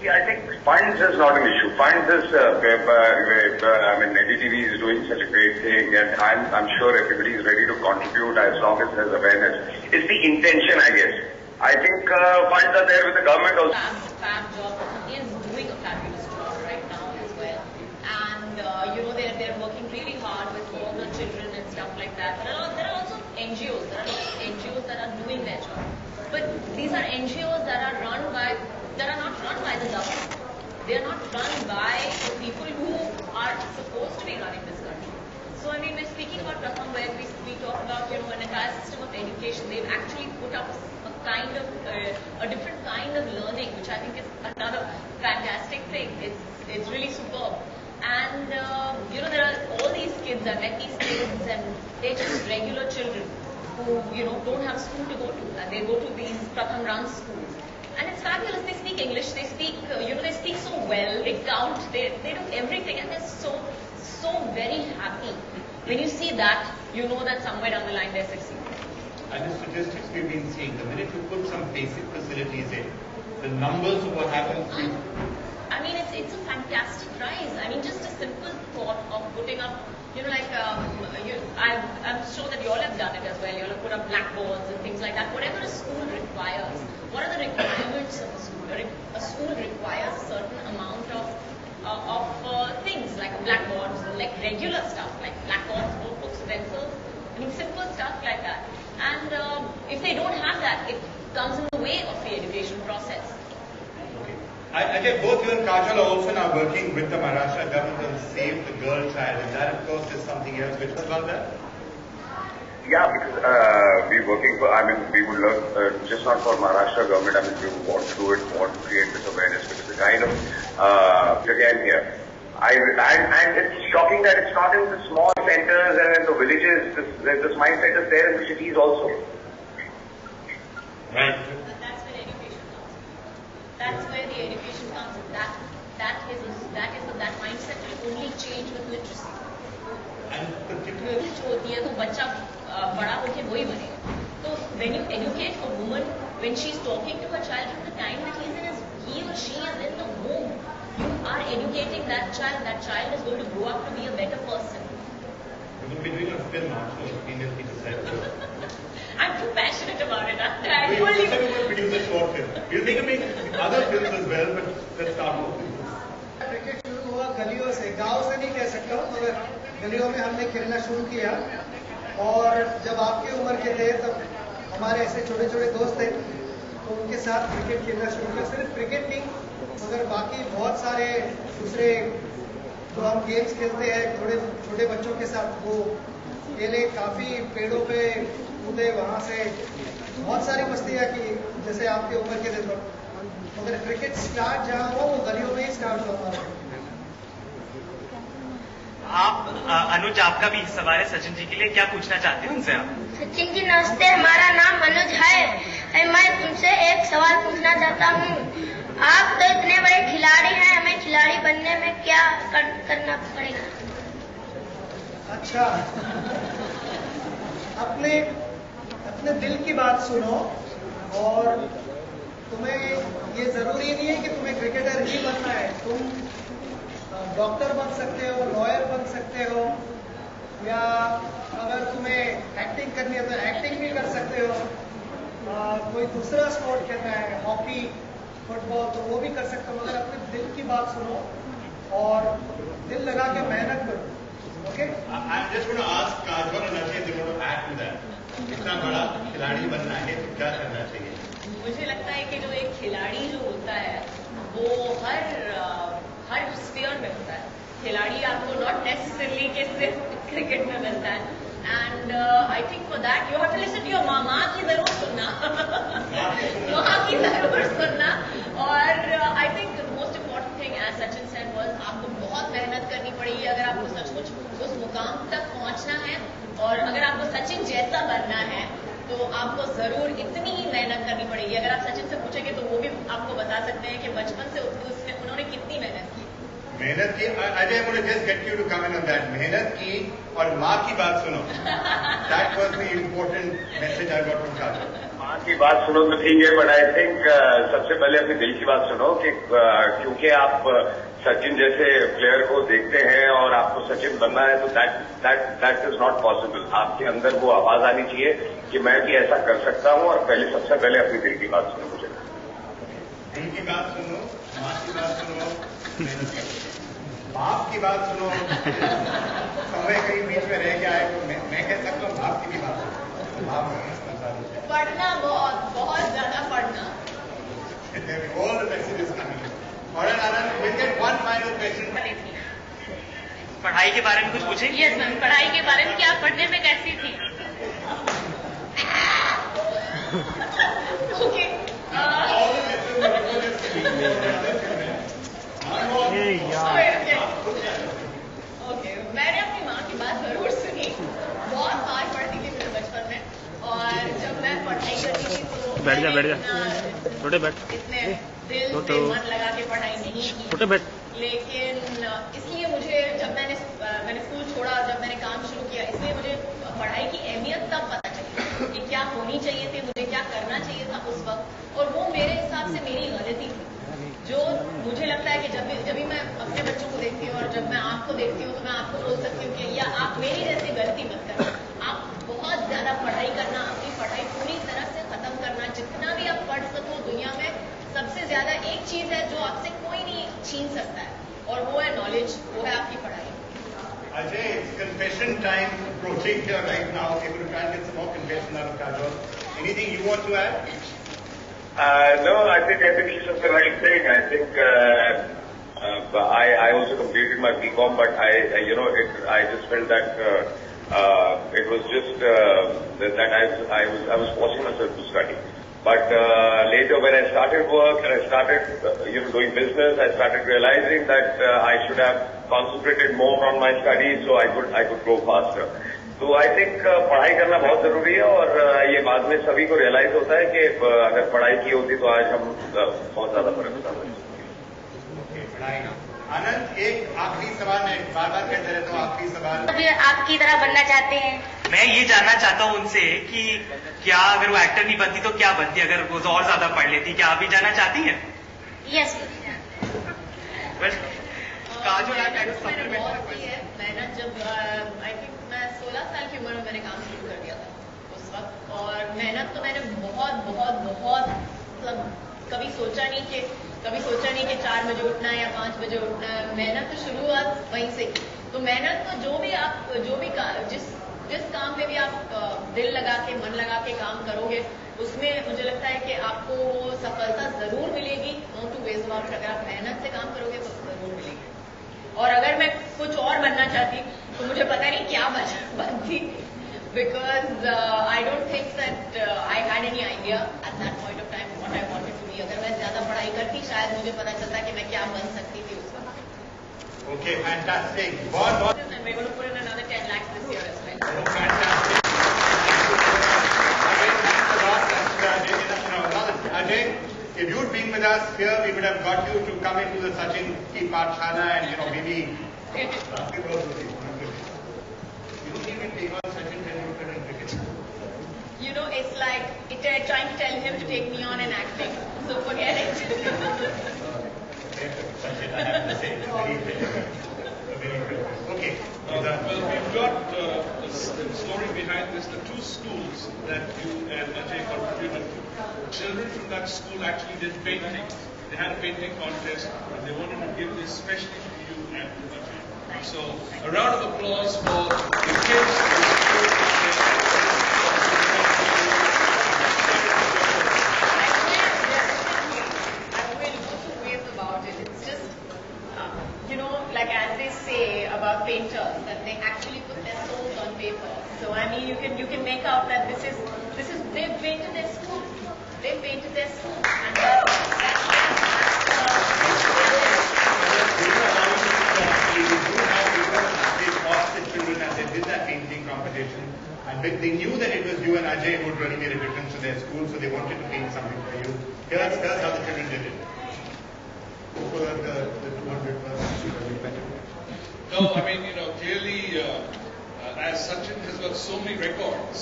Yeah, I think funds is not an issue. Funds is, NDTV is doing such a great thing, and I'm sure everybody is ready to contribute as long as there's awareness. It's the intention, I guess. I think funds are there with the government also. Fab job is doing a fabulous job right now as well, and they're working really hard with all the children and stuff like that. There are also NGOs. There are lots of NGOs that are doing their job, but these are NGOs that are not run by the government. They are not run by the people who are supposed to be running this country. So I mean, we're speaking about Pratham, where we talk about an entire system of education. They've actually put up a different kind of learning, which I think is another fantastic thing. It's really superb. And there are all these kids. I met these kids, and they're just regular children who don't have school to go to, and they go to these Pratham run schools. And it's fabulous. They speak English. They speak, they speak so well. They count. They do everything, and they're so very happy. When you see that, you know that somewhere down the line they're succeeding. And the statistics we've been seeing, the minute you put some basic facilities in, the numbers of what happens. I mean, it's a fantastic rise. I mean, just a simple thought of putting up, I'm sure that you all have done it as well. You all have put up blackboards and things like that. Whatever a school requires, what are the requirements of a school? A school requires a certain amount of things like a blackboard, like regular stuff like blackboards, notebooks, pencils. I mean, simple stuff like that. And if they don't have that, it comes in the way of the education process. I think both you and Kajal are also now working with the Maharashtra government to save the girl child, and that of course is something else. Which was about that? Yeah, because we're working for, we would love, just not for Maharashtra government, we want to do it, want to create this awareness, because the kind of, again here, and it's shocking that it's not in the small centers and in the villages. This mindset is there in the cities also. Right. That's where education comes in. That's where the education comes in. That mindset will only change with literacy. And particularly, होती है तो बच्चा बड़ा होके वही बनेगा. So when you educate a woman, when she's talking to her child from the time that he or she is in the womb, you are educating that child. That child is going to grow up to be a better person. we will be doing a film also, female Peter said. I'm too passionate about it. We will produce a short film. We'll make other films as well, but let's start off with this. Cricket शुरू हुआ गलियों से, गांव से नहीं कह सकता हूँ, मगर गलियों में हमने खेलना शुरू किया. और जब आपकी उम्र के थे तब हमारे ऐसे छोटे छोटे दोस्त थे, तो उनके साथ क्रिकेट खेलना शुरू किया. सिर्फ क्रिकेट नहीं, मगर बाकी बहुत सारे दूसरे जो हम गेम्स खेलते हैं थोड़े छोटे बच्चों के साथ, वो खेले. काफी पेड़ों पे कूदे, वहां से बहुत सारी मस्तियां की जैसे आपकी उम्र के थे. तो मगर क्रिकेट स्टार्ट जहाँ हुआ वो गलियों में ही स्टार्ट हुआ था. आप अनुज, आपका भी सवाल है सचिन जी के लिए, क्या पूछना चाहते हैं उनसे आप? सचिन जी नमस्ते, हमारा नाम अनुज है. मैं तुमसे एक सवाल पूछना चाहता हूँ. आप तो इतने बड़े खिलाड़ी हैं, हमें खिलाड़ी बनने में क्या करना पड़ेगा? अच्छा, अपने दिल की बात सुनो. और तुम्हें ये जरूरी नहीं है कि तुम्हें क्रिकेटर ही बनना है. तुम डॉक्टर बन सकते हो, लॉयर बन सकते हो, या अगर तुम्हें एक्टिंग करनी है तो एक्टिंग भी कर सकते हो. कोई दूसरा स्पोर्ट खेलना है, हॉकी, फुटबॉल, तो वो भी कर सकते हो. मगर अपने दिल की बात सुनो और दिल लगा के मेहनत करो. Okay? I'm just going to ask Kajal and Ashit, they want to add to that. इतना बड़ा खिलाड़ी बनना है तो क्या करना चाहिए? मुझे लगता है कि जो एक खिलाड़ी जो होता है वो हर स्फीयर में होता है. खिलाड़ी आपको नॉट नेसेसरली कि सिर्फ क्रिकेट में मिलता है. And I think for that you have to listen to your माँ की जरूर सुनना. माँ की जरूर सुनना. और I think most important thing as Sachin said was, आपको बहुत मेहनत करनी पड़ेगी अगर आपको सचमुच उस मुकाम तक पहुंचना है. और अगर आपको सचिन जैसा बनना है तो आपको जरूर इतनी ही मेहनत करनी पड़ेगी. अगर आप सचिन से पूछेंगे तो वो भी आपको बता सकते हैं कि बचपन से उन्होंने कितनी मेहनत की. मेहनत की. I want to just get you to comment on that. मेहनत की और माँ की बात सुनो. That was the important message I got from Kajal. माँ आपकी बात सुनो तो ठीक है, बट आई थिंक सबसे पहले अपने दिल की बात सुनो कि क्योंकि आप सचिन जैसे प्लेयर को देखते हैं और आपको सचिन बनना है, तो दैट इज नॉट पॉसिबल. आपके अंदर वो आवाज आनी चाहिए कि मैं भी ऐसा कर सकता हूं. और सबसे पहले अपने दिल की बात सुनो. मुझे दिल की बात सुनो, माँ की बात सुनो, बाप की बात सुनो. समय कहीं बीच में रह के आए तो मैं कह सकता हूँ बाप की भी बात सुनो. पढ़ना, बहुत ज्यादा पढ़ना. All the messages coming. Alright, Anand, we'll get one final question. पढ़ाई के बारे में कुछ पूछेंगे? यस मैम, पढ़ाई के बारे में कि आप पढ़ने में कैसी थी? Okay. All the messages are okay, मैंने अपनी माँ की बात जरूर सुनी. बहुत मार पड़ती थी मुझे बचपन में. और जब मैं पढ़ाई करती थी तो बैठ जा छोटे बैठ. इतने दिल से मन लगा के पढ़ाई नहीं की. छोटे बैठ. लेकिन इसलिए मुझे जब मैंने स्कूल छोड़ा, जब मैंने काम शुरू किया, इसलिए मुझे पढ़ाई की अहमियत तब पता चली कि क्या होनी चाहिए थी, मुझे क्या करना चाहिए था उस वक्त. और वो मेरे हिसाब से मेरी गलती थी. जो मुझे लगता है कि जब भी मैं अपने बच्चों को देखती हूँ और जब मैं आपको देखती हूँ तो मैं आपको बोल सकती हूँ कि या आप मेरी जैसी गलती मत करना. आप बहुत ज्यादा पढ़ाई करना, अपनी पढ़ाई पूरी तरह से खत्म करना. जितना भी आप पढ़ सको दुनिया में, सबसे ज्यादा एक चीज है जो आपसे कोई नहीं छीन सकता है, और वो है नॉलेज, वो है आपकी पढ़ाई. Ajay, it's confession time approaching here right now. We're going to try and get some more confession out of Kajol. Anything you want to add? No, I think she said the right thing. I think I also completed my BCom, but I just felt that it was just that I was forcing myself to study. But later, when I started work and I started doing business, I started realizing that I should have concentrated more on my studies so I could grow faster. तो I think पढ़ाई करना बहुत जरूरी है. और ये बाद में सभी को रियलाइज होता है कि अगर पढ़ाई की होती तो आज हम बहुत ज्यादा फर्क होता है. आनंद, एक आखिरी सवाल, मैं बार बार कहते रहता हूँ आखिरी सवाल. आपकी तरह बनना चाहते हैं? मैं ये जानना चाहता हूँ उनसे कि क्या अगर वो एक्टर नहीं बनती तो क्या बनती, अगर वो और ज्यादा पढ़ लेती. क्या आप भी जाना चाहती हैं? यस. मैंने बहुत की है. मैंने जब आई थिंक मैं 16 साल की उम्र में मैंने काम शुरू कर दिया था उस वक्त. और मेहनत तो मैंने बहुत मतलब कभी सोचा नहीं कि 4 बजे उठना है या 5 बजे उठना है. मेहनत तो शुरुआत वहीं से की. तो मेहनत तो जो भी जिस काम में भी आप दिल लगा के, मन लगा के काम करोगे, उसमें मुझे लगता है कि आपको वो सफलता जरूर मिलेगी. No two ways about. अगर आप मेहनत से काम करोगे तो जरूर मिलेगी. और अगर मैं कुछ और बनना चाहती तो मुझे पता नहीं क्या बनती, because I don't think that I had any idea at that point of time what I wanted to be. अगर मैं ज्यादा पढ़ाई करती शायद मुझे पता चलता कि मैं क्या बन सकती थी उस वक्त. Okay, fantastic. बहुत And we're going to put in another 10 lakhs this year as well. Oh, fantastic. Again, thanks a lot, Ajay. Ajay, if you'd been with us here, we would have got you to come into the Sachin Ki Pathshala and maybe basketball. You don't even take on Sachin Tendulkar in cricket. It's like trying to tell him to take me on in acting. So forget it. Sachin, I have to say, it's very good. Okay. Well, we've got a story behind this. The 2 schools that you and Ajay contributed to. Children from that school actually did painting. They had a painting contest, and they wanted to give this specially to you and to Ajay. So, a round of applause for the kids. Like as they say about painters, that they actually put their souls on paper. So I mean, you can make out that this is they've painted their school. They've painted their school, and Children as they did that painting competition, and they knew that it was you and Ajay who would really make a difference to their school, so they wanted to paint something for you. Here's how the children did it. The 200 better. No, I mean, clearly, as Sachin has got so many records,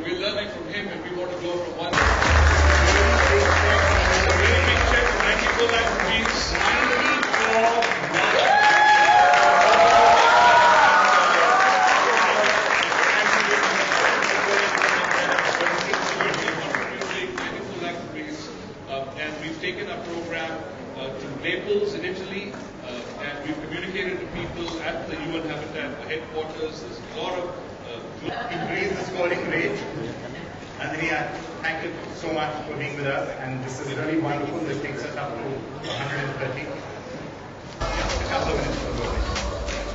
we're learning from him and we want to go from one. Really big check for 94 lakh rupees. And we've taken our program to Naples in Italy, and we've communicated to people at the UN Habitat headquarters. There's a lot of increase the scoring rate. Nandini, thank you so much for being with us, and this is really wonderful. This takes us up to 130. A couple of minutes.